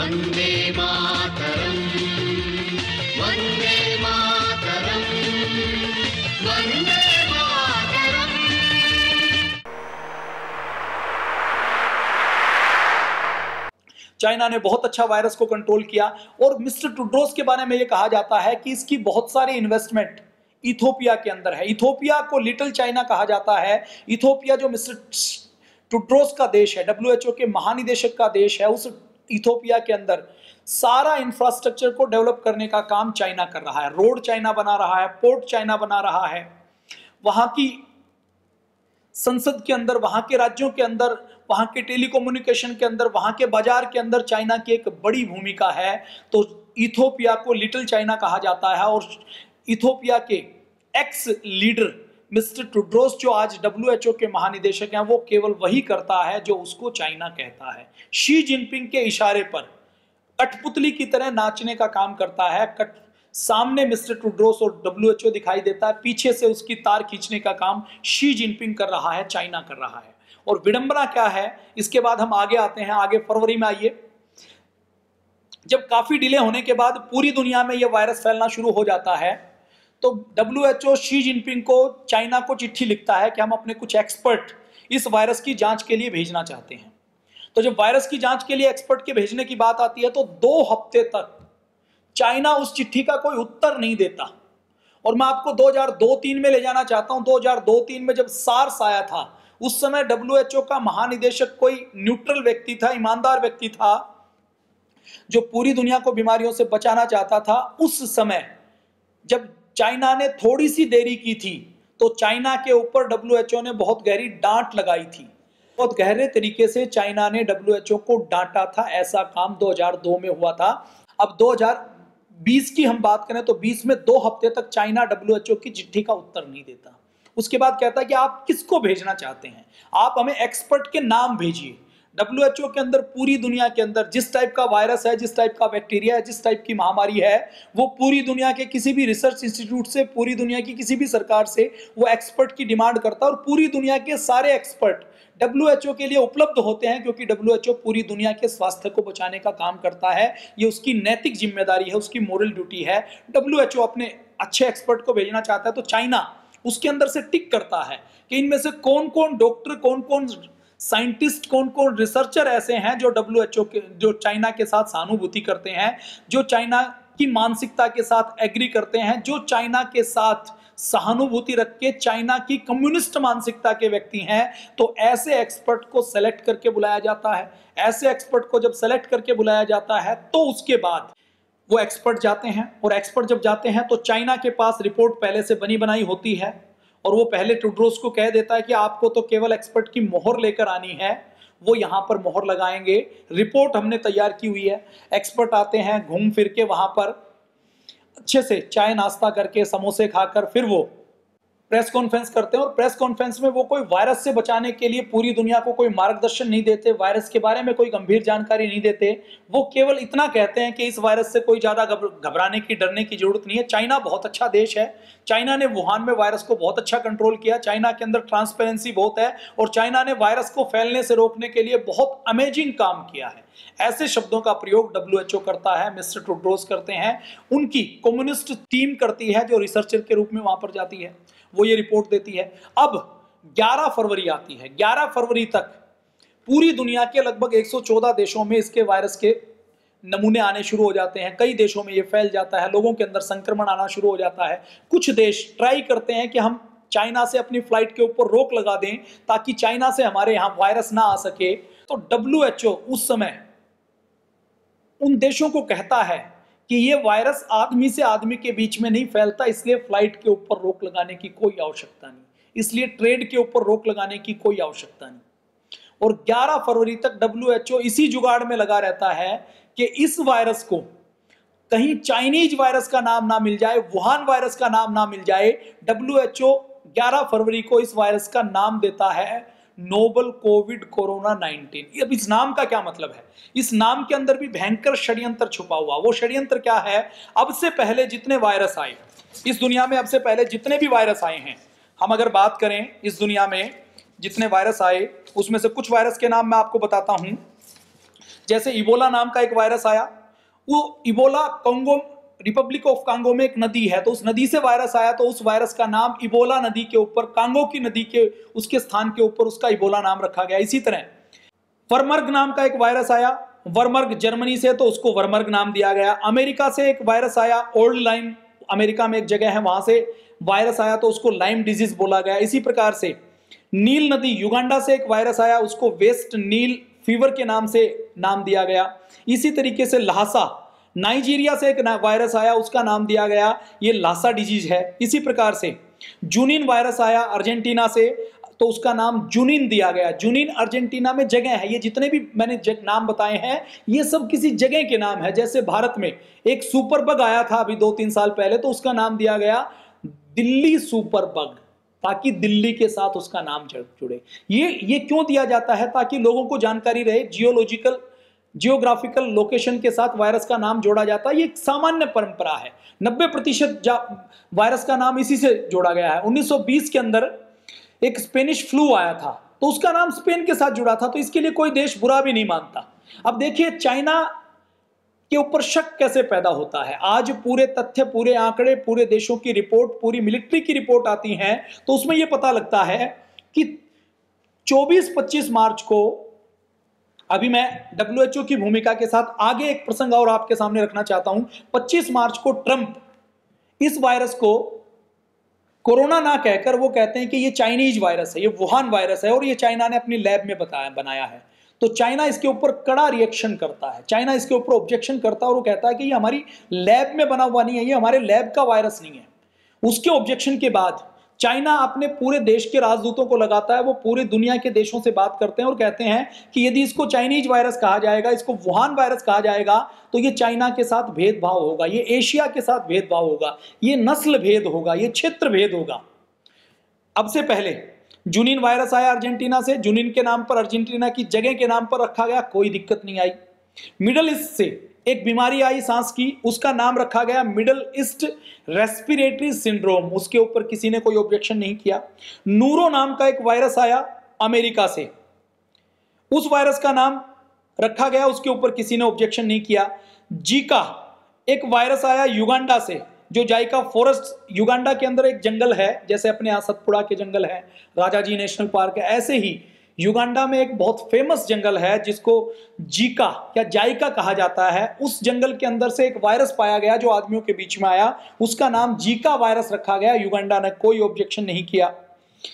Vande Mataram, Vande Mataram, Vande Mataram. China ने बहुत अच्छा वायरस को कंट्रोल किया और मिस्टर टेड्रोस के बारे में यह कहा जाता है कि इसकी बहुत सारी इन्वेस्टमेंट इथोपिया के अंदर है। इथोपिया को लिटिल चाइना कहा जाता है। इथोपिया जो मिस्टर टेड्रोस का देश है, डब्ल्यूएचओ के महानिदेशक का देश है, उस इथोपिया के अंदर सारा इंफ्रास्ट्रक्चर को डेवलप करने का काम चाइना कर रहा है। रोड चाइना बना रहा है, पोर्ट चाइना बना रहा है। वहां की संसद के अंदर, वहां के राज्यों के अंदर, वहां के टेलीकम्युनिकेशन के अंदर, वहां के बाजार के अंदर चाइना की एक बड़ी भूमिका है। तो इथोपिया को लिटिल चाइना कहा जाता है। और इथोपिया के एक्स लीडर मिस्टर टेड्रोस जो आज डब्ल्यूएचओ के महानिदेशक हैं, वो केवल वही करता है जो उसको चाइना कहता है। शी जिनपिंग के इशारे पर कठपुतली की तरह नाचने का काम करता है। सामने मिस्टर टेड्रोस और डब्ल्यूएचओ दिखाई देता है, पीछे से उसकी तार खींचने का काम शी जिनपिंग कर रहा है, चाइना कर रहा है। और विडंबना क्या है, इसके बाद हम आगे आते हैं। आगे फरवरी में आइए, जब काफी डिले होने के बाद पूरी दुनिया में यह वायरस फैलना शुरू हो जाता है, तो डब्ल्यूएचओ शी जिनपिंग को, चाइना को चिट्ठी लिखता है कि हम अपने कुछ एक्सपर्ट इस वायरस की जांच के लिए भेजना चाहते हैं। तो जब वायरस की जांच के लिए एक्सपर्ट के भेजने की बात आती है, तो 2 हफ्ते तक चाइना उस चिट्ठी का कोई उत्तर नहीं देता। और मैं आपको 2002-03 में ले जाना चाहता हूं। 2002-03 में जब सार्स आया था, उस समय डब्ल्यूएचओ का महानिदेशक कोई न्यूट्रल व्यक्ति था, ईमानदार व्यक्ति था, जो पूरी दुनिया को बीमारियों से बचाना चाहता था। उस समय जब चाइना ने थोड़ी सी देरी की थी, तो चाइना के ऊपर डब्ल्यूएचओ ने बहुत गहरी डांट लगाई थी। बहुत गहरे तरीके से चाइना ने डब्ल्यूएचओ को डांटा था। ऐसा काम 2002 में हुआ था। अब 2020 की हम बात करें तो 20 में 2 हफ्ते तक चाइना डब्ल्यूएचओ की चिट्ठी का उत्तर नहीं देता। उसके बाद कहता है कि आप किसको भेजना चाहते हैं, आप हमें एक्सपर्ट के नाम भेजिए। डब्ल्यूएचओ के अंदर, पूरी दुनिया के अंदर जिस टाइप का वायरस है, जिस टाइप का बैक्टीरिया है, जिस टाइप की महामारी है, वो पूरी दुनिया के किसी भी रिसर्च इंस्टीट्यूट से, पूरी दुनिया की किसी भी सरकार से वो एक्सपर्ट की डिमांड करता है। और पूरी दुनिया के सारे एक्सपर्ट डब्ल्यूएचओ के लिए उपलब्ध होते हैं, क्योंकि डब्ल्यूएचओ पूरी दुनिया के स्वास्थ्य को बचाने का काम करता है। ये उसकी नैतिक जिम्मेदारी है, उसकी मोरल ड्यूटी है। डब्ल्यूएचओ अपने अच्छे एक्सपर्ट को भेजना चाहता है, तो चाइना उसके अंदर से टिक करता है कि इनमें से कौन कौन डॉक्टर, कौन कौन साइंटिस्ट, कौन कौन रिसर्चर ऐसे हैं जो डब्ल्यूएचओ के, जो चाइना के साथ सहानुभूति करते हैं, जो चाइना की मानसिकता के साथ एग्री करते हैं, जो चाइना के साथ सहानुभूति रख के चाइना की कम्युनिस्ट मानसिकता के व्यक्ति हैं। तो ऐसे एक्सपर्ट को सेलेक्ट करके बुलाया जाता है। ऐसे एक्सपर्ट को जब सेलेक्ट करके बुलाया जाता है, तो उसके बाद वो एक्सपर्ट जाते हैं। और एक्सपर्ट जब जाते हैं, तो चाइना के पास रिपोर्ट पहले से बनी बनाई होती है, और वो पहले टेड्रोस को कह देता है कि आपको तो केवल एक्सपर्ट की मोहर लेकर आनी है। वो यहाँ पर मोहर लगाएंगे, रिपोर्ट हमने तैयार की हुई है। एक्सपर्ट आते हैं, घूम फिर के वहां पर अच्छे से चाय नाश्ता करके, समोसे खाकर, फिर वो प्रेस कॉन्फ्रेंस करते हैं। और प्रेस कॉन्फ्रेंस में वो कोई वायरस से बचाने के लिए पूरी दुनिया को कोई मार्गदर्शन नहीं देते, वायरस के बारे में कोई गंभीर जानकारी नहीं देते। वो केवल इतना कहते हैं कि इस वायरस से कोई ज्यादा घबराने की, डरने की जरूरत नहीं है। चाइना बहुत अच्छा देश है। चाइना ने वुहान में वायरस को बहुत अच्छा कंट्रोल किया। चाइना के अंदर ट्रांसपेरेंसी बहुत है, और चाइना ने वायरस को फैलने से रोकने के लिए बहुत अमेजिंग काम किया है। ऐसे शब्दों का प्रयोग डब्ल्यूएचओ करता है, मिस्टर टेड्रोस करते हैं, उनकी कम्युनिस्ट टीम करती है, जो रिसर्चर के रूप में वहां पर जाती है, वो ये रिपोर्ट देती है। अब 11 फरवरी आती है। 11 फरवरी तक पूरी दुनिया के लगभग 114 देशों में इसके वायरस के नमूने आने शुरू हो जाते हैं। कई देशों में ये फैल जाता है, लोगों के अंदर संक्रमण आना शुरू हो जाता है। कुछ देश ट्राई करते हैं कि हम चाइना से अपनी फ्लाइट के ऊपर रोक लगा दें, ताकि चाइना से हमारे यहाँ वायरस ना आ सके। तो डब्ल्यूएचओ उस समय उन देशों को कहता है कि ये वायरस आदमी से आदमी के बीच में नहीं फैलता, इसलिए फ्लाइट के ऊपर रोक लगाने की कोई आवश्यकता नहीं, इसलिए ट्रेड के ऊपर रोक लगाने की कोई आवश्यकता नहीं। और 11 फरवरी तक डब्ल्यूएचओ इसी जुगाड़ में लगा रहता है कि इस वायरस को कहीं चाइनीज वायरस का नाम ना मिल जाए, वुहान वायरस का नाम ना मिल जाए। डब्ल्यूएचओ 11 फरवरी को इस वायरस का नाम देता है नोबल कोविड कोरोना 19। अब इस नाम का क्या मतलब है? इस नाम के अंदर भी भयंकर षड्यंत्र छुपा हुआ। वो षड्यंत्र क्या है? अब से पहले जितने वायरस आए इस दुनिया में, अब से पहले जितने भी वायरस आए हैं, हम अगर बात करें इस दुनिया में जितने वायरस आए, उसमें से कुछ वायरस के नाम मैं आपको बताता हूं। जैसे इबोला नाम का एक वायरस आया, वो Ebola Congo, Republic of Congo में एक नदी है, तो उस नदी से वायरस आया, तो उस वायरस का नाम इबोला नदी के ऊपर, कांगो की नदी के उसके स्थान के ऊपर उसका इबोला नाम रखा गया। इसी तरह वर्मर्ग नाम का एक वायरस आया, वर्मर्ग जर्मनी से, तो उसको वर्मर्ग नाम दिया गया। अमेरिका से एक वायरस आया, ओल्ड लाइम, अमेरिका में एक जगह है, वहां से वायरस आया, तो उसको लाइम डिजीज बोला गया। इसी प्रकार से नील नदी, युगांडा से एक वायरस आया, उसको वेस्ट नील फीवर के नाम से नाम दिया गया। इसी तरीके से लहासा, नाइजीरिया से एक वायरस आया, उसका नाम दिया गया, ये लासा डिजीज है। इसी प्रकार से जूनिन वायरस आया अर्जेंटीना से, तो उसका नाम जूनिन दिया गया। जूनिन अर्जेंटीना में जगह है। ये जितने भी मैंने नाम बताए हैं, ये सब किसी जगह के नाम है। जैसे भारत में एक सुपर बग आया था अभी 2-3 साल पहले, तो उसका नाम दिया गया दिल्ली सुपर बग, ताकि दिल्ली के साथ उसका नाम जुड़े। ये क्यों दिया जाता है? ताकि लोगों को जानकारी रहे, जियोग्राफिकल लोकेशन के साथ वायरस का नाम जोड़ा जाता है। ये एक सामान्य परंपरा है। 90% वायरस का नाम इसी से जोड़ा गया है। 1920 के अंदर एक स्पेनिश फ्लू आया था, तो उसका नाम स्पेन के साथ जुड़ा था, तो इसके लिए कोई देश बुरा भी नहीं मानता। अब देखिए चाइना के ऊपर शक कैसे पैदा होता है। आज पूरे तथ्य, पूरे आंकड़े, पूरे देशों की रिपोर्ट, पूरी मिलिट्री की रिपोर्ट आती है, तो उसमें यह पता लगता है कि 24-25 मार्च को, अभी मैं WHO की भूमिका के साथ आगे एक प्रसंग और आपके सामने रखना चाहता हूं। 25 मार्च को ट्रंप इस वायरस को कोरोना ना कहकर वो कहते हैं कि ये चाइनीज वायरस है, ये वुहान वायरस है, और ये चाइना ने अपनी लैब में बनाया है। तो चाइना इसके ऊपर कड़ा रिएक्शन करता है, चाइना इसके ऊपर ऑब्जेक्शन करता है, और वो कहता है कि ये हमारी लैब में बना हुआ नहीं है, ये हमारे लैब का वायरस नहीं है। उसके ऑब्जेक्शन के बाद चाइना अपने पूरे देश के राजदूतों को लगाता है, वो पूरे दुनिया के देशों से बात करते हैं और कहते हैं कि यदि इसको चाइनीज वायरस कहा जाएगा, इसको वुहान वायरस कहा जाएगा, तो ये चाइना के साथ भेदभाव होगा, ये एशिया के साथ भेदभाव होगा, ये नस्ल भेद होगा, ये क्षेत्र भेद होगा। अब से पहले जूनिन वायरस आया अर्जेंटीना से, जूनिन के नाम पर, अर्जेंटीना की जगह के नाम पर रखा गया, कोई दिक्कत नहीं आई। मिडल ईस्ट से एक बीमारी आई सांस की, उसका नाम रखा गया मिडल ईस्ट रेस्पिरेटरी सिंड्रोम, उसके ऊपर किसी ने कोई ऑब्जेक्शन नहीं किया। नूरो नाम का एक वायरस आया अमेरिका से, उस वायरस का नाम रखा गया, उसके ऊपर किसी ने ऑब्जेक्शन नहीं किया। जीका एक वायरस आया युगांडा से, जो जाइका फॉरेस्ट, युगांडा के अंदर एक जंगल है, जैसे अपने यहाँ सतपुड़ा के जंगल है, राजाजी नेशनल पार्क है, ऐसे ही युगांडा में एक बहुत फेमस जंगल है जिसको जीका या जाइका कहा जाता है। उस जंगल के अंदर से एक वायरस पाया गया जो आदमियों के बीच में आया, उसका नाम जीका वायरस रखा गया, युगांडा ने कोई ऑब्जेक्शन नहीं किया।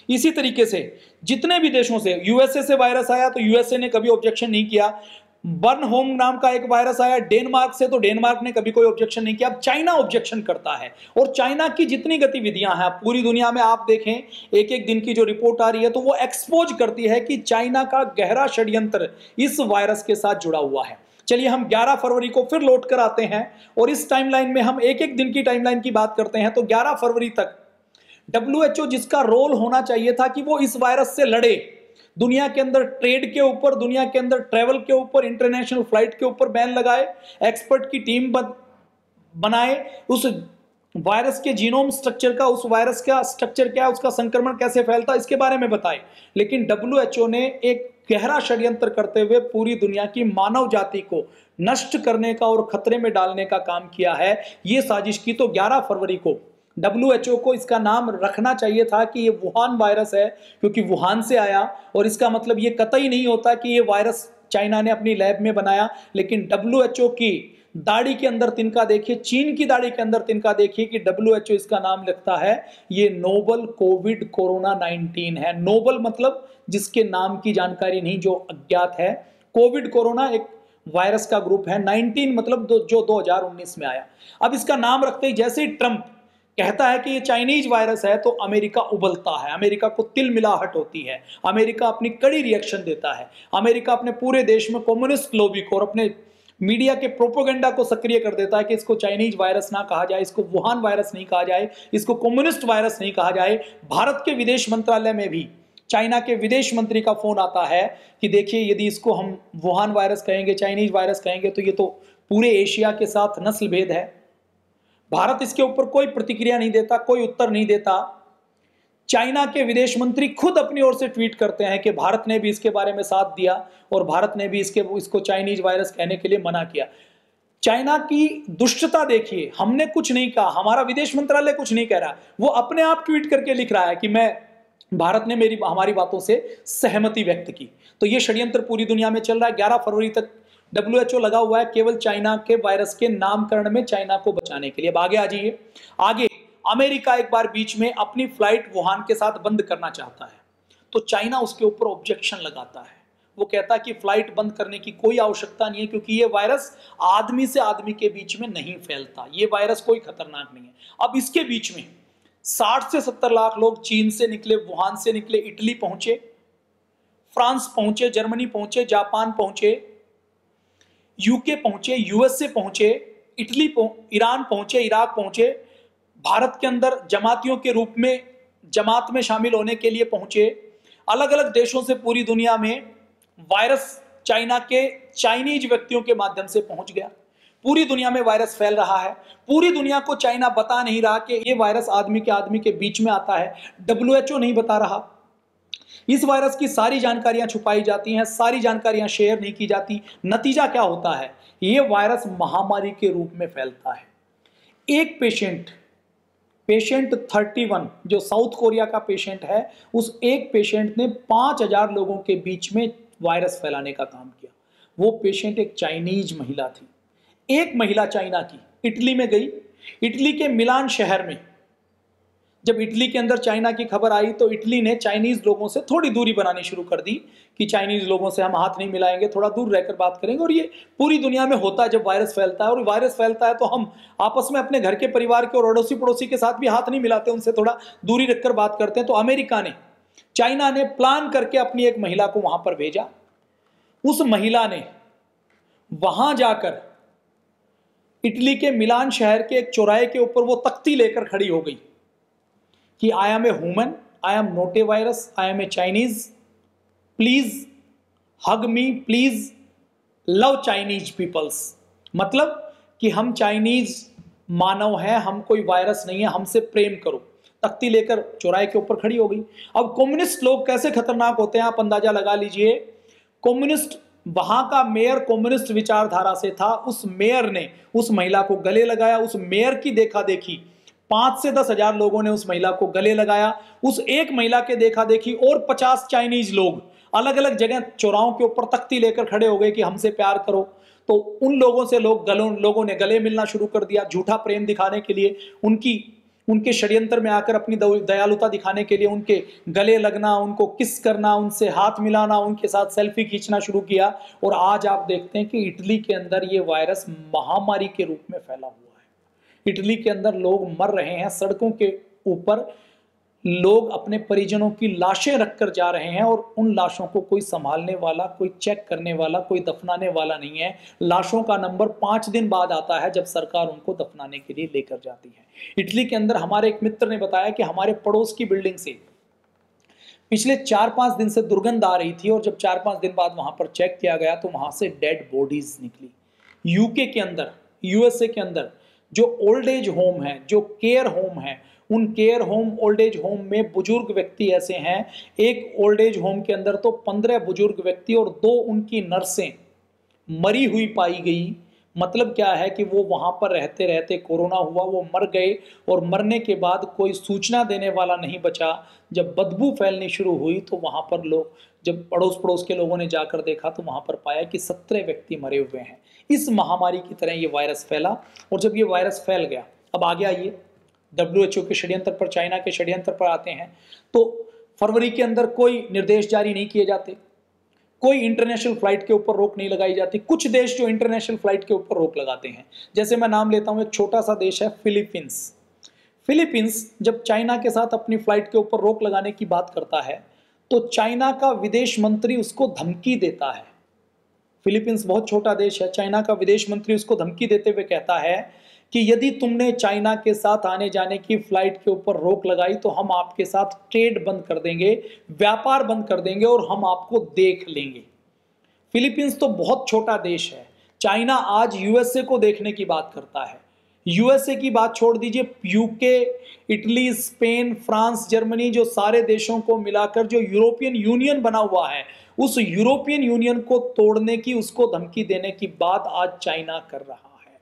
इसी तरीके से जितने भी देशों से, यूएसए से वायरस आया तो यूएसए ने कभी ऑब्जेक्शन नहीं किया। बर्न होम नाम का एक वायरस आया डेनमार्क से, तो डेनमार्क ने कभी कोई ऑब्जेक्शन नहीं किया। अब चाइना ऑब्जेक्शन करता है, और चाइना की जितनी गतिविधियां हैं पूरी दुनिया में आप देखें, एक एक दिन की जो रिपोर्ट आ रही है, तो वो एक्सपोज करती है कि चाइना का गहरा षड्यंत्र इस वायरस के साथ जुड़ा हुआ है। चलिए हम 11 फरवरी को फिर लौट कर आते हैं, और इस टाइमलाइन में हम एक एक दिन की टाइमलाइन की बात करते हैं। तो 11 फरवरी तक WHO, जिसका रोल होना चाहिए था कि वो इस वायरस से लड़े, दुनिया के अंदर ट्रेड के ऊपर, दुनिया के अंदर ट्रेवल के ऊपर, इंटरनेशनल फ्लाइट के ऊपर बैन लगाए, एक्सपर्ट की टीम बनाए, उस वायरस के जीनोम स्ट्रक्चर का, उस वायरस का स्ट्रक्चर क्या है, उसका संक्रमण कैसे फैलता है, इसके बारे में बताए। लेकिन WHO ने एक गहरा षड्यंत्र करते हुए पूरी दुनिया की मानव जाति को नष्ट करने का और खतरे में डालने का काम किया है, ये साजिश की। तो 11 फरवरी को WHO को इसका नाम रखना चाहिए था कि ये वुहान वायरस है, क्योंकि वुहान से आया, और इसका मतलब ये कतई नहीं होता कि ये वायरस चाइना ने अपनी लैब में बनाया। लेकिन WHO की दाढ़ी के अंदर तिनका देखिए, चीन की दाढ़ी के अंदर तिनका देखिए कि WHO इसका नाम लिखता है, ये नोवल कोविड कोरोना 19 है। नोवल मतलब जिसके नाम की जानकारी नहीं, जो अज्ञात है। कोविड कोरोना एक वायरस का ग्रुप है, 19 मतलब जो 2019 में आया। अब इसका नाम रखते ही जैसे ही ट्रंप कहता है कि ये चाइनीज वायरस है, तो अमेरिका उबलता है, अमेरिका को तिलमिलाहट होती है, अमेरिका अपनी कड़ी रिएक्शन देता है। अमेरिका अपने पूरे देश में कम्युनिस्ट लॉबी को और अपने मीडिया के प्रोपेगेंडा को सक्रिय कर देता है कि इसको चाइनीज वायरस ना कहा जाए, इसको वुहान वायरस नहीं कहा जाए, इसको कम्युनिस्ट वायरस नहीं कहा जाए। भारत के विदेश मंत्रालय में भी चाइना के विदेश मंत्री का फोन आता है कि देखिए, यदि इसको हम वुहान वायरस कहेंगे, चाइनीज वायरस कहेंगे, तो ये तो पूरे एशिया के साथ नस्ल भेद है। भारत इसके ऊपर कोई प्रतिक्रिया नहीं देता, कोई उत्तर नहीं देता। चाइना के विदेश मंत्री खुद अपनी ओर से ट्वीट करते हैं कि भारत ने भी इसके बारे में साथ दिया और भारत ने भी इसको चाइनीज वायरस कहने के लिए मना किया। चाइना की दुष्टता देखिए, हमने कुछ नहीं कहा, हमारा विदेश मंत्रालय कुछ नहीं कह रहा, वो अपने आप ट्वीट करके लिख रहा है कि भारत ने हमारी बातों से सहमति व्यक्त की। तो ये षड्यंत्र पूरी दुनिया में चल रहा है। 11 फरवरी तक WHO लगा हुआ है केवल चाइना के वायरस के नामकरण में, चाइना को बचाने के लिए। अब आगे आ जाइए। आगे अमेरिका एक बार बीच में अपनी फ्लाइट वुहान के साथ बंद करना चाहता है, तो चाइना उसके ऊपर ऑब्जेक्शन लगाता है। वो कहता है कि फ्लाइट बंद करने की कोई आवश्यकता नहीं है, क्योंकि ये वायरस आदमी से आदमी के बीच में नहीं फैलता, ये वायरस कोई खतरनाक नहीं है। अब इसके बीच में 60 से 70 लाख लोग चीन से निकले, वुहान से निकले, इटली पहुंचे, फ्रांस पहुंचे, जर्मनी पहुंचे, जापान पहुंचे, यूके पहुंचे, यूएसए पहुंचे, ईरान पहुंचे, इराक पहुंचे, भारत के अंदर जमातियों के रूप में जमात में शामिल होने के लिए पहुंचे। अलग अलग देशों से पूरी दुनिया में वायरस चाइना के चाइनीज व्यक्तियों के माध्यम से पहुंच गया। पूरी दुनिया में वायरस फैल रहा है। पूरी दुनिया को चाइना बता नहीं रहा कि ये वायरस आदमी के बीच में आता है। WHO नहीं बता रहा। इस वायरस की सारी जानकारियां छुपाई जाती हैं, सारी जानकारियां शेयर नहीं की जाती। नतीजा क्या होता है? ये वायरस महामारी के रूप में फैलता है। एक पेशेंट 31 जो साउथ कोरिया का पेशेंट है, उस एक पेशेंट ने 5000 लोगों के बीच में वायरस फैलाने का काम किया। वो पेशेंट एक चाइनीज महिला थी। एक महिला चाइना की इटली में गई। इटली के मिलान शहर में जब इटली के अंदर चाइना की खबर आई, तो इटली ने चाइनीज लोगों से थोड़ी दूरी बनानी शुरू कर दी कि चाइनीज लोगों से हम हाथ नहीं मिलाएंगे, थोड़ा दूर रहकर बात करेंगे। और ये पूरी दुनिया में होता है जब वायरस फैलता है। और वायरस फैलता है तो हम आपस में अपने घर के परिवार के और अड़ोसी पड़ोसी के साथ भी हाथ नहीं मिलाते, उनसे थोड़ा दूरी रखकर बात करते हैं। तो अमेरिका ने, चाइना ने प्लान करके अपनी एक महिला को वहां पर भेजा। उस महिला ने वहां जाकर इटली के मिलान शहर के एक चौराहे के ऊपर वो तख्ती लेकर खड़ी हो गई कि I am a human, I am not a virus, I am a Chinese, please hug me, please love Chinese peoples. मतलब कि हम चाइनीज मानव हैं, हम कोई वायरस नहीं है, हमसे प्रेम करो। तख्ती लेकर चौराहे के ऊपर खड़ी हो गई। अब कम्युनिस्ट लोग कैसे खतरनाक होते हैं आप अंदाजा लगा लीजिए। कम्युनिस्ट, वहां का मेयर कम्युनिस्ट विचारधारा से था। उस मेयर ने उस महिला को गले लगाया। उस मेयर की देखा देखी 5 से 10 हजार लोगों ने उस महिला को गले लगाया। उस एक महिला के देखा देखी और 50 चाइनीज लोग अलग अलग जगह चौराहों के ऊपर तख्ती लेकर खड़े हो गए कि हमसे प्यार करो। तो उन लोगों से लोगों ने गले मिलना शुरू कर दिया, झूठा प्रेम दिखाने के लिए, उनके षड्यंत्र में आकर अपनी दयालुता दिखाने के लिए उनके गले लगना, उनको किस करना, उनसे हाथ मिलाना, उनके साथ सेल्फी खींचना शुरू किया। और आज आप देखते हैं कि इटली के अंदर ये वायरस महामारी के रूप में फैला हुआ है। इटली के अंदर लोग मर रहे हैं, सड़कों के ऊपर लोग अपने परिजनों की लाशें रखकर जा रहे हैं और उन लाशों को कोई संभालने वाला, कोई चेक करने वाला, कोई दफनाने वाला नहीं है। लाशों का नंबर 5 दिन बाद आता है जब सरकार उनको दफनाने के लिए लेकर जाती है। इटली के अंदर हमारे एक मित्र ने बताया कि हमारे पड़ोस की बिल्डिंग से पिछले 4-5 दिन से दुर्गंध आ रही थी और जब 4-5 दिन बाद वहां पर चेक किया गया तो वहां से डेड बॉडीज निकली। यूके के अंदर, यूएसए के अंदर जो ओल्ड एज होम है, जो केयर होम है, उन care home, old age home में बुजुर्ग व्यक्ति ऐसे हैं, एक ओल्ड एज होम के अंदर तो 15 बुजुर्ग व्यक्ति और 2 उनकी नर्सें मरी हुई पाई गई। मतलब क्या है कि वो वहां पर रहते रहते कोरोना हुआ, वो मर गए और मरने के बाद कोई सूचना देने वाला नहीं बचा। जब बदबू फैलनी शुरू हुई तो वहां पर लोग, जब पड़ोस के लोगों ने जाकर देखा तो वहां पर पाया कि 17 व्यक्ति मरे हुए हैं। इस महामारी की तरह ये वायरस फैला। और जब ये वायरस फैल गया, अब आगे आइए WHO के षड्यंत्र पर, चाइना के षड्यंत्र पर आते हैं। तो फरवरी के अंदर कोई निर्देश जारी नहीं किए जाते, कोई इंटरनेशनल फ्लाइट के ऊपर रोक नहीं लगाई जाती। कुछ देश जो इंटरनेशनल फ्लाइट के ऊपर रोक लगाते हैं, जैसे मैं नाम लेता हूं, एक छोटा सा देश है फिलीपींस। फिलीपींस जब चाइना के साथ अपनी फ्लाइट के ऊपर रोक लगाने की बात करता है तो चाइना का विदेश मंत्री उसको धमकी देता है। फिलीपींस बहुत छोटा देश है, चाइना का विदेश मंत्री उसको धमकी देते हुए कहता है कि यदि तुमने चाइना के साथ आने जाने की फ्लाइट के ऊपर रोक लगाई तो हम आपके साथ ट्रेड बंद कर देंगे, व्यापार बंद कर देंगे और हम आपको देख लेंगे। फिलीपींस तो बहुत छोटा देश है। चाइना आज यूएसए को देखने की बात करता है। यूएसए की बात छोड़ दीजिए, UK, Italy, Spain, France, Germany, जो सारे देशों को मिलाकर जो यूरोपियन यूनियन बना हुआ है, उस यूरोपियन यूनियन को तोड़ने की, उसको धमकी देने की बात आज चाइना कर रहा है।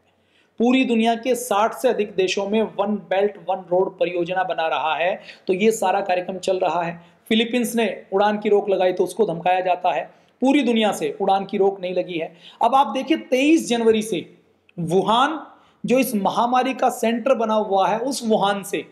पूरी दुनिया के 60 से अधिक देशों में वन बेल्ट वन रोड परियोजना बना रहा है, तो ये सारा कार्यक्रम चल रहा है। फिलीपींस ने उड़ान की रोक लगाई तो उसको धमकाया जाता है। पूरी दुनिया से उड़ान की रोक नहीं लगी है। अब आप देखिए 23 जनवरी से वुहान, जो इस महामारी का सेंटर बना हुआ है, उस वुहान से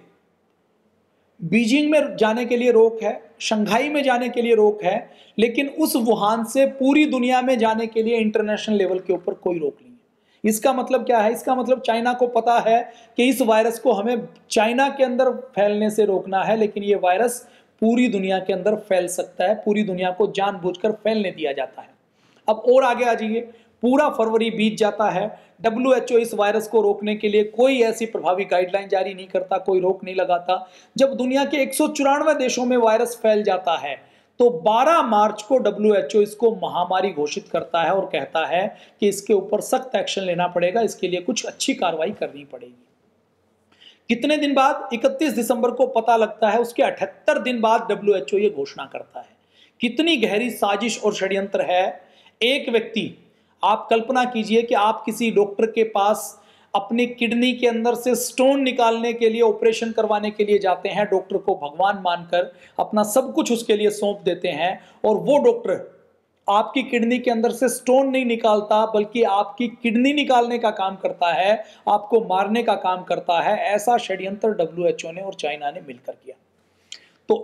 बीजिंग में जाने के लिए रोक है, शंघाई में जाने के लिए रोक है, लेकिन उस वुहान से पूरी दुनिया में जाने के लिए इंटरनेशनल लेवल के ऊपर कोई रोक नहीं है। इसका मतलब क्या है? इसका मतलब चाइना को पता है कि इस वायरस को हमें चाइना के अंदर फैलने से रोकना है, लेकिन ये वायरस पूरी दुनिया के अंदर फैल सकता है, पूरी दुनिया को जानबूझकर फैलने दिया जाता है। अब और आगे आ जाइए, पूरा फरवरी बीत जाता है, WHO इस वायरस को रोकने के लिए कोई ऐसी प्रभावी गाइडलाइन जारी नहीं करता, कोई रोक नहीं लगाता। जब दुनिया के 194 देशों में वायरस फैल जाता है, तो 12 मार्च को WHO इसको महामारी घोषित करता है और कहता है कि इसके ऊपर सख्त एक्शन लेना पड़ेगा, इसके लिए कुछ अच्छी कार्रवाई करनी पड़ेगी। कितने दिन बाद? 31 दिसंबर को पता लगता है, उसके 78 दिन बाद WHO ये घोषणा करता है। कितनी गहरी साजिश और षड्यंत्र है। एक व्यक्ति, आप कल्पना कीजिए कि आप किसी डॉक्टर के पास अपनी किडनी के अंदर से स्टोन निकालने के लिए, ऑपरेशन करवाने के लिए जाते हैं, डॉक्टर को भगवान मानकर अपना सब कुछ उसके लिए सौंप देते हैं, और वो डॉक्टर आपकी किडनी के अंदर से स्टोन नहीं निकालता, बल्कि आपकी किडनी निकालने का काम करता है, आपको मारने का काम करता है। ऐसा षड्यंत्र WHO ने और चाइना ने मिलकर किया। तो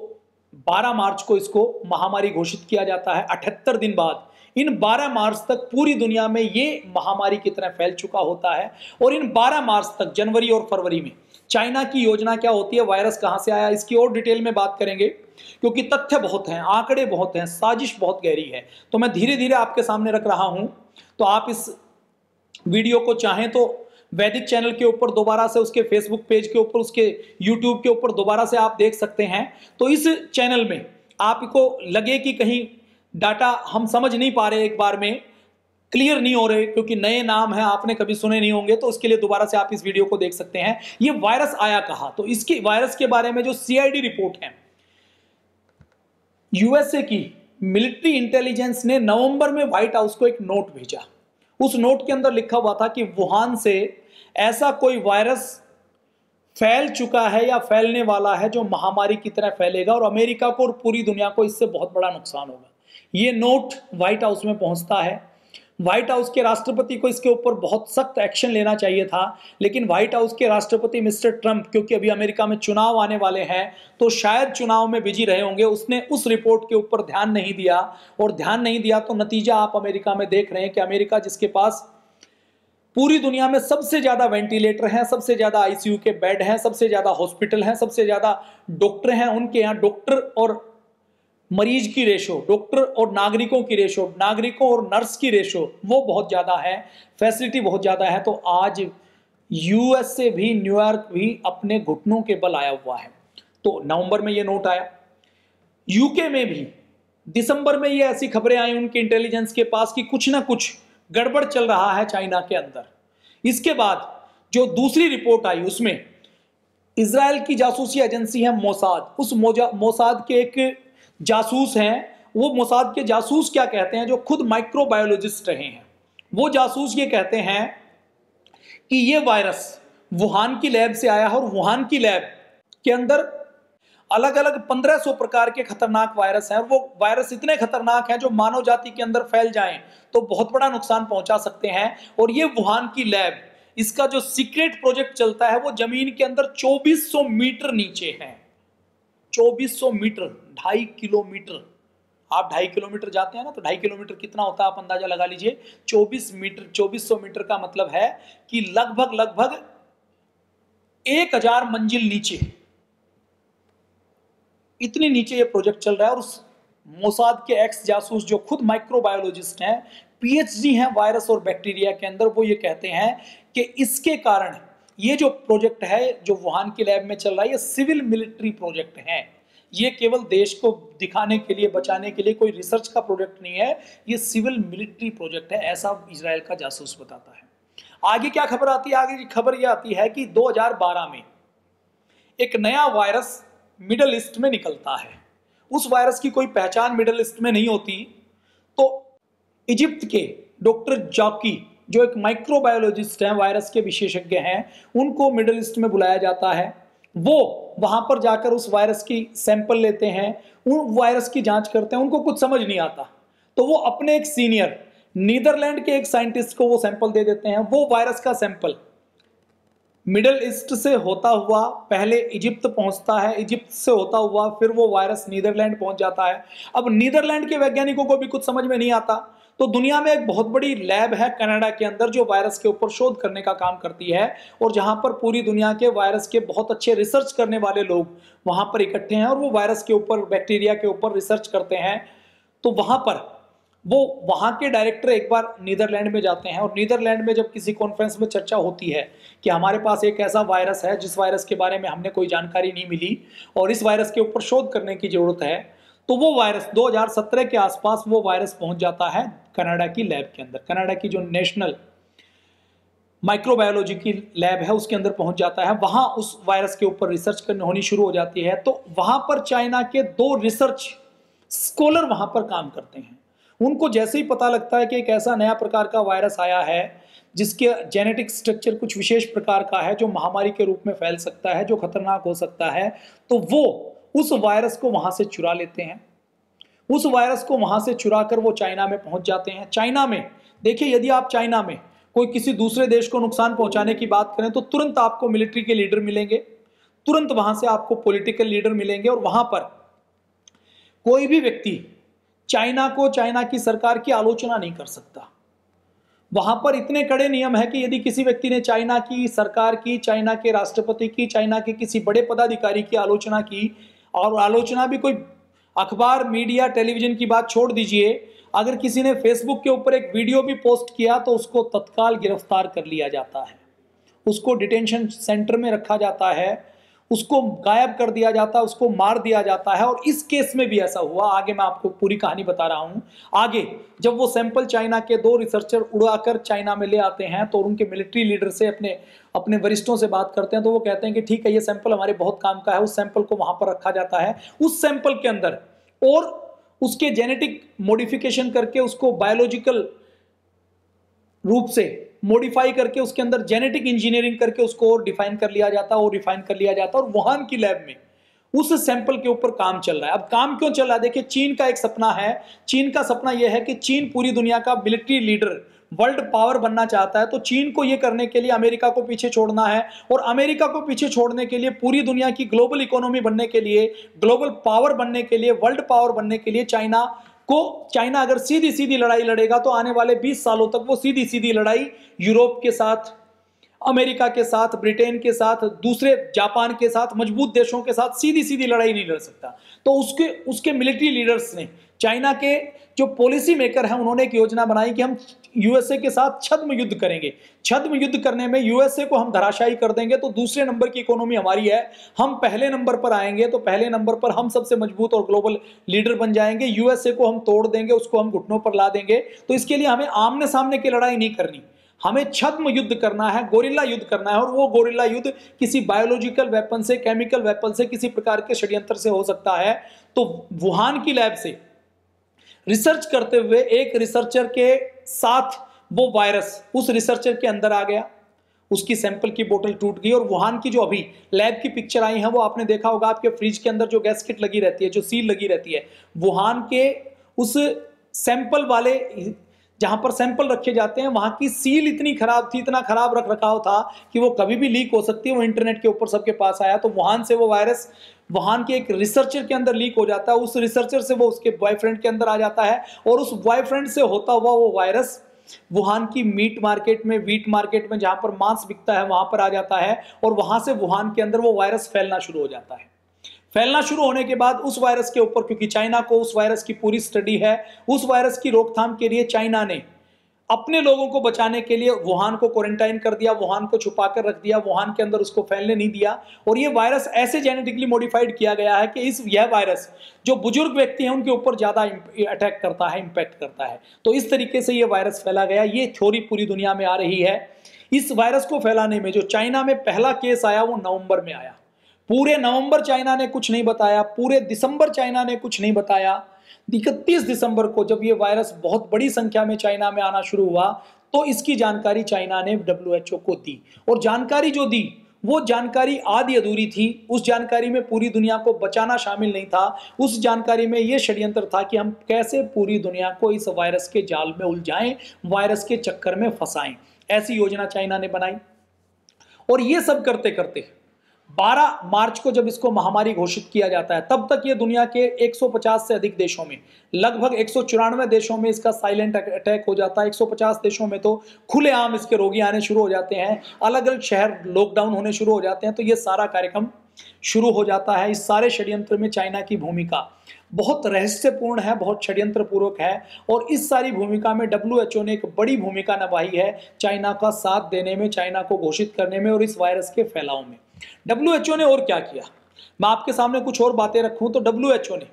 12 मार्च को इसको महामारी घोषित किया जाता है। 78 दिन बाद, इन 12 मार्च तक पूरी दुनिया में ये महामारी की तरह फैल चुका होता है। और इन 12 मार्च तक, जनवरी और फरवरी में, चाइना की योजना क्या होती है, वायरस कहां से आया, इसकी और डिटेल में बात करेंगे, क्योंकि तथ्य बहुत हैं, आंकड़े बहुत हैं, साजिश बहुत गहरी है। तो मैं धीरे धीरे आपके सामने रख रहा हूं, तो आप इस वीडियो को चाहें तो वैदिक चैनल के ऊपर दोबारा से, उसके फेसबुक पेज के ऊपर, उसके यूट्यूब के ऊपर दोबारा से आप देख सकते हैं। तो इस चैनल में आपको लगे कि कहीं डाटा हम समझ नहीं पा रहे, एक बार में क्लियर नहीं हो रहे, क्योंकि नए नाम है, आपने कभी सुने नहीं होंगे, तो उसके लिए दोबारा से आप इस वीडियो को देख सकते हैं। ये वायरस आया कहां? तो इसके वायरस के बारे में जो CID रिपोर्ट है, यूएसए की मिलिट्री इंटेलिजेंस ने नवंबर में व्हाइट हाउस को एक नोट भेजा। उस नोट के अंदर लिखा हुआ था कि वुहान से ऐसा कोई वायरस फैल चुका है या फैलने वाला है जो महामारी की तरह फैलेगा, और अमेरिका को और पूरी दुनिया को इससे बहुत बड़ा नुकसान होगा। ये नोट व्हाइट हाउस में पहुंचता है। व्हाइट हाउस के राष्ट्रपति को इसके ऊपर बहुत सख्त एक्शन लेना चाहिए था, लेकिन व्हाइट हाउस के राष्ट्रपति मिस्टर ट्रंप, क्योंकि अभी अमेरिका में चुनाव आने वाले हैं, तो शायद चुनाव में बिजी रहे होंगे, उसने उस रिपोर्ट के ऊपर ध्यान नहीं दिया। और ध्यान नहीं दिया तो नतीजा आप अमेरिका में देख रहे हैं कि अमेरिका, जिसके पास पूरी दुनिया में सबसे ज्यादा वेंटिलेटर हैं, सबसे ज्यादा ICU के बेड हैं, सबसे ज्यादा हॉस्पिटल हैं, सबसे ज्यादा डॉक्टर हैं, उनके यहाँ डॉक्टर और मरीज की रेशो, डॉक्टर और नागरिकों की रेशो, नागरिकों और नर्स की रेशो, वो बहुत ज्यादा है, फैसिलिटी बहुत ज्यादा है। तो आज USA भी, न्यूयॉर्क भी अपने घुटनों के बल आया हुआ है। तो नवंबर में ये नोट आया। यूके में भी दिसंबर में ये ऐसी खबरें आई उनके इंटेलिजेंस के पास कि कुछ ना कुछ गड़बड़ चल रहा है चाइना के अंदर। इसके बाद जो दूसरी रिपोर्ट आई, उसमें इजराइल की जासूसी एजेंसी है मोसाद, उस मोसाद के एक जासूस हैं, वो मोसाद के जासूस क्या कहते हैं, जो खुद माइक्रोबायोलॉजिस्ट रहे हैं, वो जासूस ये कहते हैं कि ये वायरस वुहान की लैब से आया है, और वुहान की लैब के अंदर अलग अलग 1500 प्रकार के खतरनाक वायरस हैं, और वो वायरस इतने खतरनाक हैं जो मानव जाति के अंदर फैल जाएं तो बहुत बड़ा नुकसान पहुंचा सकते हैं। और ये वुहान की लैब, इसका जो सीक्रेट प्रोजेक्ट चलता है, वो जमीन के अंदर 2400 मीटर नीचे है। 2400 मीटर, 2.5 किलोमीटर। आप 2.5 किलोमीटर जाते हैं ना, तो 2.5 किलोमीटर कितना होता है आप अंदाजा लगा लीजिए। 2400 मीटर का मतलब है कि लगभग 1000 मंजिल नीचे, इतनी नीचे ये प्रोजेक्ट चल रहा है। और उस मोसाद के एक्स जासूस, जो खुद माइक्रोबायोलॉजिस्ट हैं, PhD हैं वायरस और बैक्टीरिया के अंदर, वो ये कहते हैं कि इसके कारण ये जो प्रोजेक्ट है, जो वुहान की लैब में चल रहा है, ये सिविल मिलिट्री प्रोजेक्ट है। ये केवल देश को दिखाने के लिए, बचाने के लिए कोई रिसर्च का प्रोजेक्ट नहीं है, ये सिविल मिलिट्री प्रोजेक्ट है, ऐसा इजराइल का जासूस बताता है। आगे क्या खबर आती है? आगे की खबर यह आती है कि 2012 में एक नया वायरस मिडल ईस्ट में निकलता है। उस वायरस की कोई पहचान मिडल ईस्ट में नहीं होती, तो इजिप्ट के डॉक्टर जॉकी, जो एक माइक्रोबायोलॉजिस्ट हैं, वायरस के विशेषज्ञ हैं, उनको मिडल ईस्ट में बुलाया जाता है। वो वहां पर जाकर उस वायरस की सैंपल लेते हैं, उन वायरस की जांच करते हैं। उनको कुछ समझ नहीं आता, तो वो अपने एक सीनियर नीदरलैंड के एक साइंटिस्ट को वो सैंपल दे देते हैं। वो वायरस का सैंपल मिडल ईस्ट से होता हुआ पहले इजिप्ट पहुंचता है, इजिप्ट से होता हुआ फिर वो वायरस नीदरलैंड पहुंच जाता है। अब नीदरलैंड के वैज्ञानिकों को भी कुछ समझ में नहीं आता, तो दुनिया में एक बहुत बड़ी लैब है कनाडा के अंदर जो वायरस के ऊपर शोध करने का काम करती है, और जहां पर पूरी दुनिया के वायरस के बहुत अच्छे रिसर्च करने वाले लोग वहां पर इकट्ठे हैं और वो वायरस के ऊपर, बैक्टीरिया के ऊपर रिसर्च करते हैं। तो वहां पर वो वहां के डायरेक्टर एक बार नीदरलैंड में जाते हैं, और नीदरलैंड में जब किसी कॉन्फ्रेंस में चर्चा होती है कि हमारे पास एक ऐसा वायरस है जिस वायरस के बारे में हमने कोई जानकारी नहीं मिली और इस वायरस के ऊपर शोध करने की जरूरत है, तो वो वायरस 2017 के आसपास वो वायरस पहुंच जाता है कनाडा की लैब के अंदर। कनाडा की जो नेशनल माइक्रोबायोलॉजी की लैब है उसके अंदर पहुंच जाता है। वहां उस वायरस के ऊपर रिसर्च करनी होनी शुरू हो जाती है। तो वहां पर चाइना के 2 रिसर्च स्कॉलर वहां पर काम करते हैं। उनको जैसे ही पता लगता है कि एक ऐसा नया प्रकार का वायरस आया है जिसके जेनेटिक स्ट्रक्चर कुछ विशेष प्रकार का है, जो महामारी के रूप में फैल सकता है, जो खतरनाक हो सकता है, तो वो उस वायरस को वहां से चुरा लेते हैं। उस वायरस को वहां से चुरा कर वो चाइना में पहुंच जाते हैं। चाइना में देखिए, यदि आप चाइना में कोई किसी दूसरे देश को नुकसान पहुंचाने की बात करें तो तुरंत आपको मिलिट्री के लीडर मिलेंगे, तुरंत वहां से आपको पॉलिटिकल लीडर मिलेंगे, और वहां पर कोई भी व्यक्ति चाइना को, चाइना की सरकार की आलोचना नहीं कर सकता। वहां पर इतने कड़े नियम है कि यदि किसी व्यक्ति ने चाइना की सरकार की, चाइना के राष्ट्रपति की, चाइना के किसी बड़े पदाधिकारी की आलोचना की, और आलोचना भी कोई अखबार, मीडिया, टेलीविजन की बात छोड़ दीजिए, अगर किसी ने फेसबुक के ऊपर एक वीडियो भी पोस्ट किया तो उसको तत्काल गिरफ्तार कर लिया जाता है, उसको डिटेंशन सेंटर में रखा जाता है, उसको गायब कर दिया जाता है, उसको मार दिया जाता है। और इस केस में भी ऐसा हुआ। आगे मैं आपको पूरी कहानी बता रहा हूं। आगे जब वो सैंपल चाइना के 2 रिसर्चर उड़ाकर चाइना में ले आते हैं तो उनके मिलिट्री लीडर से, अपने वरिष्ठों से बात करते हैं, तो वो कहते हैं कि ठीक है, ये सैंपल हमारे बहुत काम का है। उस सैंपल को वहां पर रखा जाता है। उस सैंपल के अंदर और उसके जेनेटिक मॉडिफिकेशन करके, उसको बायोलॉजिकल रूप से मॉडिफाई करके, उसके अंदर जेनेटिक इंजीनियरिंग करके उसको और डिफाइन कर लिया जाता है और रिफाइन कर लिया जाता है। और वुहान की लैब में उस सैंपल के ऊपर काम चल रहा है। अब काम क्यों चल रहा है? देखिए, चीन का एक सपना है। चीन का सपना यह है कि चीन पूरी दुनिया का मिलिट्री लीडर, वर्ल्ड पावर बनना चाहता है। तो चीन को यह करने के लिए अमेरिका को पीछे छोड़ना है, और अमेरिका को पीछे छोड़ने के लिए, पूरी दुनिया की ग्लोबल इकोनॉमी बनने के लिए, ग्लोबल पावर बनने के लिए, वर्ल्ड पावर बनने के लिए चाइना अगर सीधी सीधी लड़ाई लड़ेगा तो आने वाले 20 सालों तक वो सीधी सीधी लड़ाई यूरोप के साथ, अमेरिका के साथ, ब्रिटेन के साथ, दूसरे जापान के साथ, मजबूत देशों के साथ सीधी सीधी लड़ाई नहीं लड़ सकता। तो उसके मिलिट्री लीडर्स ने, चाइना के जो पॉलिसी मेकर हैं, उन्होंने एक योजना बनाई कि हम यूएसए के साथ छद्म युद्ध करेंगे। छद्म युद्ध करने में यूएसए को हम धराशायी कर देंगे तो दूसरे नंबर की इकोनॉमी हमारी है, हम पहले नंबर पर आएंगे तो पहले नंबर पर हम सबसे मजबूत और ग्लोबल लीडर बन जाएंगे। यूएसए को हम तोड़ देंगे, उसको हम घुटनों पर ला देंगे। तो इसके लिए हमें आमने सामने की लड़ाई नहीं करनी, हमें छद्म युद्ध करना है, गोरिल्ला युद्ध करना है। और वो गोरिल्ला युद्ध किसी बायोलॉजिकल वेपन से, केमिकल वेपन से, किसी प्रकार के षड्यंत्र से हो सकता है। तो वुहान की लैब से रिसर्च करते हुए एक रिसर्चर के साथ वो वायरस उस रिसर्चर के अंदर आ गया, उसकी सैंपल की बोतल टूट गई। और वुहान की जो अभी लैब की पिक्चर आई है वो आपने देखा होगा, आपके फ्रिज के अंदर जो गैस्केट लगी रहती है, जो सील लगी रहती है, वुहान के उस सैंपल वाले जहां पर सैंपल रखे जाते हैं वहां की सील इतनी खराब थी, इतना खराब रख रखाव था कि वो कभी भी लीक हो सकती है। वो इंटरनेट के ऊपर सबके पास आया। तो वुहान से वो वायरस वुहान के एक रिसर्चर के अंदर लीक हो जाता है, उस रिसर्चर से वो उसके बॉयफ्रेंड के अंदर आ जाता है, और उस बॉयफ्रेंड से होता हुआ वो वायरस वुहान की मीट मार्केट में, वीट मार्केट में, जहां पर मांस बिकता है, वहां पर आ जाता है। और वहां से वुहान के अंदर वो वायरस फैलना शुरू हो जाता है। फैलना शुरू होने के बाद उस वायरस के ऊपर, क्योंकि चाइना को उस वायरस की पूरी स्टडी है, उस वायरस की रोकथाम के लिए चाइना ने अपने लोगों को बचाने के लिए वुहान को क्वारंटाइन कर दिया, वुहान को छुपा कर रख दिया, वुहान के अंदर उसको फैलने नहीं दिया। और ये वायरस ऐसे जेनेटिकली मॉडिफाइड किया गया है कि यह वायरस जो बुजुर्ग व्यक्ति हैं उनके ऊपर ज्यादा अटैक करता है, इंपैक्ट करता है। तो इस तरीके से ये वायरस फैला गया। ये थ्योरी पूरी दुनिया में आ रही है। इस वायरस को फैलाने में जो चाइना में पहला केस आया वो नवंबर में आया। पूरे नवंबर चाइना ने कुछ नहीं बताया, पूरे दिसंबर चाइना ने कुछ नहीं बताया। 31 दिसंबर को जब ये वायरस बहुत बड़ी संख्या में चाइना में आना शुरू हुआ तो इसकी जानकारी चाइना ने WHO को दी। और जानकारी जो दी वो जानकारी आधी अधूरी थी। उस जानकारी में पूरी दुनिया को बचाना शामिल नहीं था। उस जानकारी में ये षड्यंत्र था कि हम कैसे पूरी दुनिया को इस वायरस के जाल में उलझाएं, वायरस के चक्कर में फंसाएं। ऐसी योजना चाइना ने बनाई। और ये सब करते करते 12 मार्च को जब इसको महामारी घोषित किया जाता है तब तक ये दुनिया के 150 से अधिक देशों में, लगभग 194 देशों में इसका साइलेंट अटैक हो जाता है। 150 देशों में तो खुलेआम इसके रोगी आने शुरू हो जाते हैं, अलग अलग शहर लॉकडाउन होने शुरू हो जाते हैं। तो ये सारा कार्यक्रम शुरू हो जाता है। इस सारे षड्यंत्र में चाइना की भूमिका बहुत रहस्यपूर्ण है, बहुत षड्यंत्र पूर्वक है। और इस सारी भूमिका में WHO ने एक बड़ी भूमिका निभाई है, चाइना का साथ देने में, चाइना को घोषित करने में और इस वायरस के फैलाव में। WHO ने और क्या किया, मैं आपके सामने कुछ और बातें रखूं तो WHO ने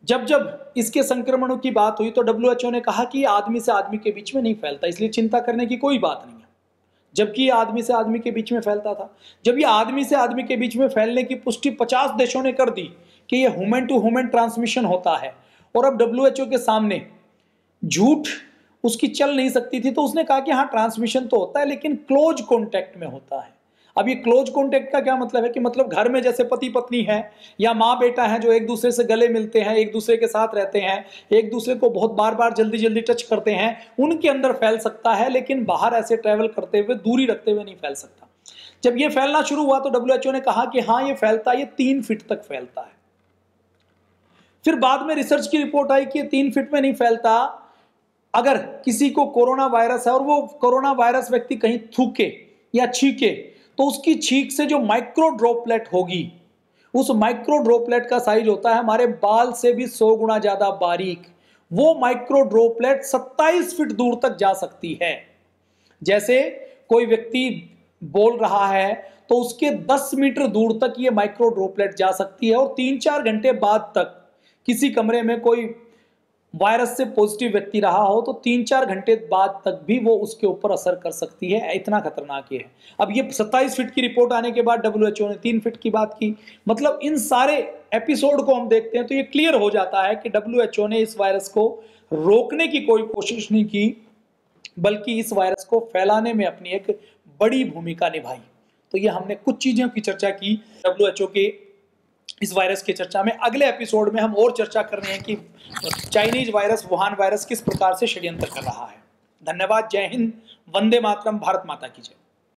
जब इसके संक्रमणों की बात हुई तो WHO ने कहा कि ये आदमी से आदमी के बीच में नहीं फैलता, इसलिए चिंता करने की कोई बात नहीं है। जबकि ये आदमी से आदमी के बीच में फैलता था। जब ये आदमी से आदमी के बीच में फैलने की पुष्टि 50 देशों ने कर दी कि ये ह्यूमन टू ह्यूमन ट्रांसमिशन होता है और अब WHO के सामने झूठ उसकी चल नहीं सकती थी, तो उसने कहा कि हाँ ट्रांसमिशन तो होता है लेकिन क्लोज कॉन्टैक्ट में होता है। अब ये क्लोज कॉन्टैक्ट का क्या मतलब है कि मतलब घर में जैसे पति पत्नी है या माँ बेटा है जो एक दूसरे से गले मिलते हैं, एक दूसरे के साथ रहते हैं, एक दूसरे को बहुत बार बार जल्दी जल्दी टच करते हैं, उनके अंदर फैल सकता है लेकिन बाहर ऐसे ट्रैवल करते हुए दूरी रखते हुए नहीं फैल सकता। जब ये फैलना शुरू हुआ तो WHO ने कहा कि हाँ ये फैलता है, ये 3 फीट तक फैलता है। फिर बाद में रिसर्च की रिपोर्ट आई कि ये 3 फीट में नहीं फैलता। अगर किसी को कोरोना वायरस है और वो कोरोना वायरस व्यक्ति कहीं थूके या छींके तो उसकी छींक से जो माइक्रो ड्रॉपलेट होगी, उस माइक्रो ड्रॉपलेट का साइज होता है हमारे बाल से भी 100 गुना ज्यादा बारीक। वो माइक्रो ड्रॉपलेट 27 फीट दूर तक जा सकती है। जैसे कोई व्यक्ति बोल रहा है तो उसके 10 मीटर दूर तक ये माइक्रो ड्रॉपलेट जा सकती है और 3-4 घंटे बाद तक किसी कमरे में कोई वायरस से पॉजिटिव व्यक्ति रहा हो तो 3-4 घंटे बाद तक भी वो उसके ऊपर असर कर सकती है। इतना खतरनाक ये है। अब ये 27 फीट की रिपोर्ट आने के बाद WHO ने 3 फीट की बात की। मतलब इन सारे एपिसोड को हम देखते हैं तो ये क्लियर हो जाता है कि WHO ने इस वायरस को रोकने की कोई कोशिश नहीं की, बल्कि इस वायरस को फैलाने में अपनी एक बड़ी भूमिका निभाई। तो ये हमने कुछ चीजों की चर्चा की WHO के इस वायरस की चर्चा में। अगले एपिसोड में हम और चर्चा कर रहे हैं कि चाइनीज वायरस, वुहान वायरस किस प्रकार से षड्यंत्र कर रहा है। धन्यवाद। जय हिंद। वंदे मातरम। भारत माता की जय।